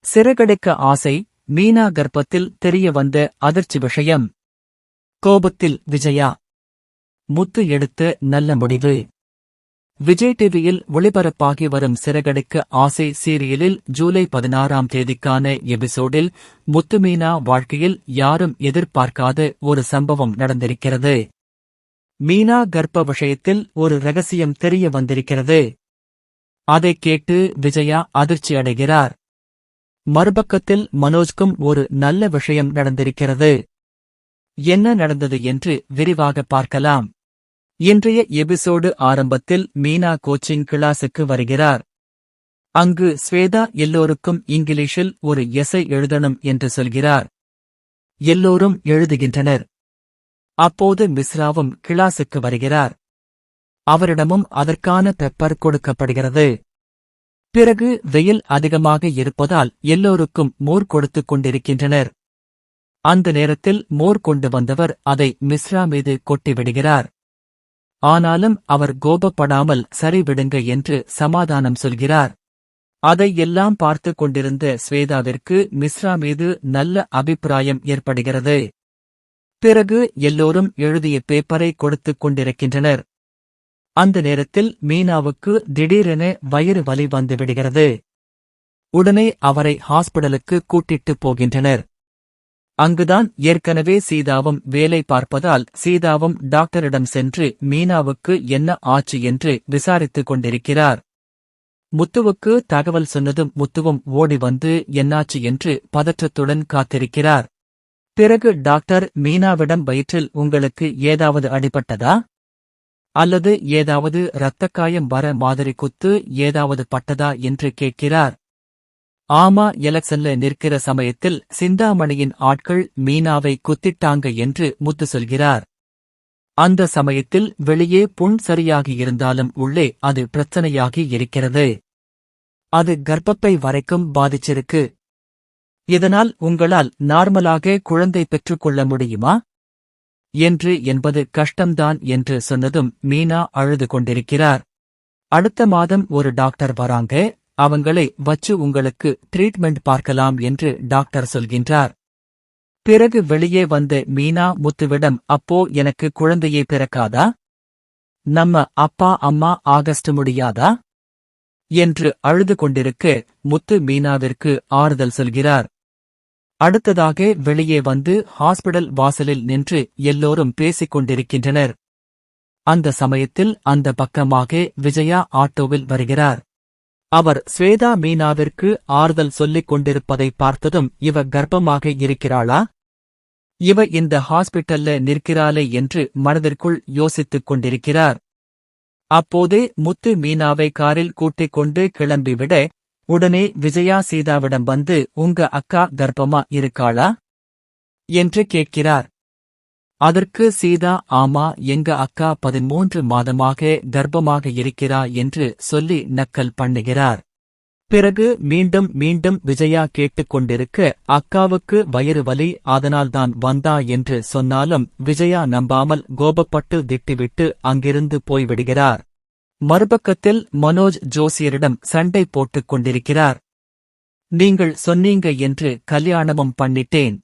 சிறகடிக்க ஆசை, மீனா கர்ப்பத்தில் தெரிய வந்த அதிர்ச்சி விஷயம். கோபத்தில் விஜயா. முத்து எடுத்த நல்ல முடிவு. விஜய் டிவியில் ஒளிபரப்பாகி வரும் சிறகடிக்க ஆசை சீரியலில் ஜூலை 16ஆம் தேதிக்கான எபிசோடில் முத்து மீனா வாழ்க்கையில் யாரும் எதிர்பார்க்காத ஒரு சம்பவம் நடந்திருக்கிறது. மீனா கர்ப்ப விஷயத்தில் ஒரு ரகசியம் தெரிய வந்திருக்கிறது. அதைக் கேட்டு விஜயா அதிர்ச்சி அடைகிறார். மறுபக்கத்தில் மனோஜ்க்கும் ஒரு நல்ல விஷயம் நடந்திருக்கிறது. என்ன நடந்தது என்று விரிவாக பார்க்கலாம். இன்றைய எபிசோடு ஆரம்பத்தில் மீனா கோச்சிங் கிளாஸுக்கு வருகிறார். அங்கு ஸ்வேதா எல்லோருக்கும் இங்கிலீஷில் ஒரு எஸ்ஸை எழுதணும் என்று சொல்கிறார். எல்லோரும் எழுதுகின்றனர். அப்போது மிஸ்ராவும் கிளாஸுக்கு வருகிறார். அவரிடமும் அதற்கான பெப்பர் கொடுக்கப்படுகிறது. பிறகு வெயில் அதிகமாக இருப்பதால் எல்லோருக்கும் மோர் கொடுத்துக் கொண்டிருக்கின்றனர். அந்த நேரத்தில் மோர் கொண்டு வந்தவர் அதை மிஸ்ரா மீது கொட்டிவிடுகிறார். ஆனாலும் அவர் கோபப்படாமல் சரி விடுங்க என்று சமாதானம் சொல்கிறார். அதை எல்லாம் பார்த்துக் கொண்டிருந்த ஸ்வேதாவிற்கு மிஸ்ரா மீது நல்ல அபிப்பிராயம் ஏற்படுகிறது. பிறகு எல்லோரும் எழுதிய பேப்பரை கொடுத்துக் கொண்டிருக்கின்றனர். அந்த நேரத்தில் மீனாவுக்கு திடீரென வயிறு வலி வந்துவிடுகிறது. உடனே அவரை ஹாஸ்பிடலுக்கு கூட்டிட்டு போகின்றனர். அங்குதான் ஏற்கனவே சீதாவும் வேலை பார்ப்பதால் சீதாவும் டாக்டரிடம் சென்று மீனாவுக்கு என்ன ஆச்சு என்று விசாரித்துக் கொண்டிருக்கிறார். முத்துவுக்கு தகவல் சொன்னதும் முத்துவும் ஓடி வந்து என்னாச்சு என்று பதற்றத்துடன் காத்திருக்கிறார். பிறகு டாக்டர் மீனாவிடம் வயிற்றில் உங்களுக்கு ஏதாவது அடிபட்டதா அல்லது ஏதாவது இரத்தக்காயம் வர மாதிரி குத்து ஏதாவது பட்டதா என்று கேட்கிறார். ஆமா, எலெக்ஷன்ல நிற்கிற சமயத்தில் சிந்தாமணியின் ஆட்கள் மீனாவை குத்திட்டாங்க என்று முத்து சொல்கிறார். அந்த சமயத்தில் வெளியே புண் சரியாகி இருந்தாலும் உள்ளே அது பிரச்சனையாகி இருக்கிறது. அது கர்ப்பப்பை வரைக்கும் பாதிச்சிருக்கு. இதனால் உங்களால் நார்மலாக குழந்தை பெற்றுக்கொள்ள முடியுமா என்பது கஷ்டம்தான் என்று சொன்னதும் மீனா அழுது கொண்டிருக்கிறார். அடுத்த மாதம் ஒரு டாக்டர் வராங்க, அவங்களை வச்சு உங்களுக்கு ட்ரீட்மெண்ட் பார்க்கலாம் என்று டாக்டர் சொல்கின்றார். பிறகு வெளியே வந்த மீனா முத்துவிடம் அப்போ எனக்கு குழந்தையே பிறக்காதா, நம்ம அப்பா அம்மா ஆகஸ்ட் முடியாதா என்று அழுது கொண்டிருக்க முத்து மீனாவிற்கு ஆறுதல் சொல்கிறார். அடுத்ததாக வெளியே வந்து ஹாஸ்பிடல் வாசலில் நின்று எல்லோரும் பேசிக் கொண்டிருக்கின்றனர். அந்த சமயத்தில் அந்த பக்கமாக விஜயா ஆட்டோவில் வருகிறார். அவர் ஸ்வேதா மீனாவிற்கு ஆறுதல் சொல்லிக் கொண்டிருப்பதை பார்த்ததும் இவ கர்ப்பமாக இருக்கிறாளா, இவ இந்த ஹாஸ்பிட்டல்ல நிற்கிறாளே என்று மனதிற்குள் யோசித்துக் கொண்டிருக்கிறார். அப்போதே முத்து மீனாவை காரில் கூட்டிக் கொண்டு கிளம்பிவிட உடனே விஜயா சீதாவிடம் வந்து உங்க அக்கா கர்ப்பமா இருக்காளா என்று கேட்கிறார். அதற்கு சீதா ஆமா, எங்க அக்கா 13 மாதமாக கர்ப்பமாக இருக்கிறா என்று சொல்லி நக்கல் பண்ணுகிறார். பிறகு மீண்டும் மீண்டும் விஜயா கேட்டுக்கொண்டிருக்க அக்காவுக்கு வயிறு வலி அதனால்தான் வந்தா என்று சொன்னாலும் விஜயா நம்பாமல் கோபப்பட்டு திட்டிவிட்டு அங்கிருந்து போய்விடுகிறார். மறுபக்கத்தில் மனோஜ் ஜோசியரிடம் சண்டை போட்டுக் கொண்டிருக்கிறார். நீங்கள் சொன்னீங்க என்று கல்யாணமும் பண்ணிட்டேன்.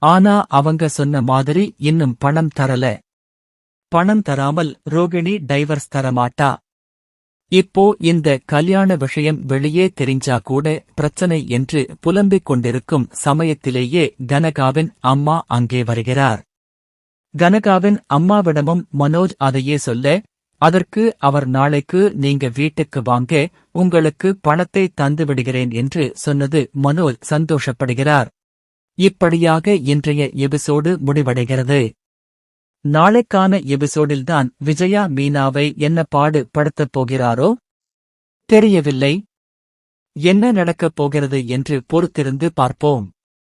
ஆனா அவங்க சொன்ன மாதிரி இன்னும் பணம் தரல. பணம் தராமல் ரோகிணி டைவர்ஸ் தரமாட்டா. இப்போ இந்த கல்யாண விஷயம் வெளியே தெரிஞ்சா கூட பிரச்சனை என்று புலம்பிக் கொண்டிருக்கும் சமயத்திலேயே கனகாவின் அம்மா அங்கே வருகிறார். கனகாவின் அம்மாவிடமும் மனோஜ் அதையே சொல்ல, அதற்கு அவர் நாளைக்கு நீங்க வீட்டுக்கு வாங்க, உங்களுக்கு பணத்தை தந்துவிடுகிறேன் என்று சொன்னது மனோஜ் சந்தோஷப்படுகிறார். இப்படியாக இன்றைய எபிசோடு முடிவடைகிறது. நாளைக்கான எபிசோடில்தான் விஜயா மீனாவை என்ன பாடு படுத்தப் போகிறாரோ தெரியவில்லை. என்ன நடக்கப் போகிறது என்று பொறுத்திருந்து பார்ப்போம்.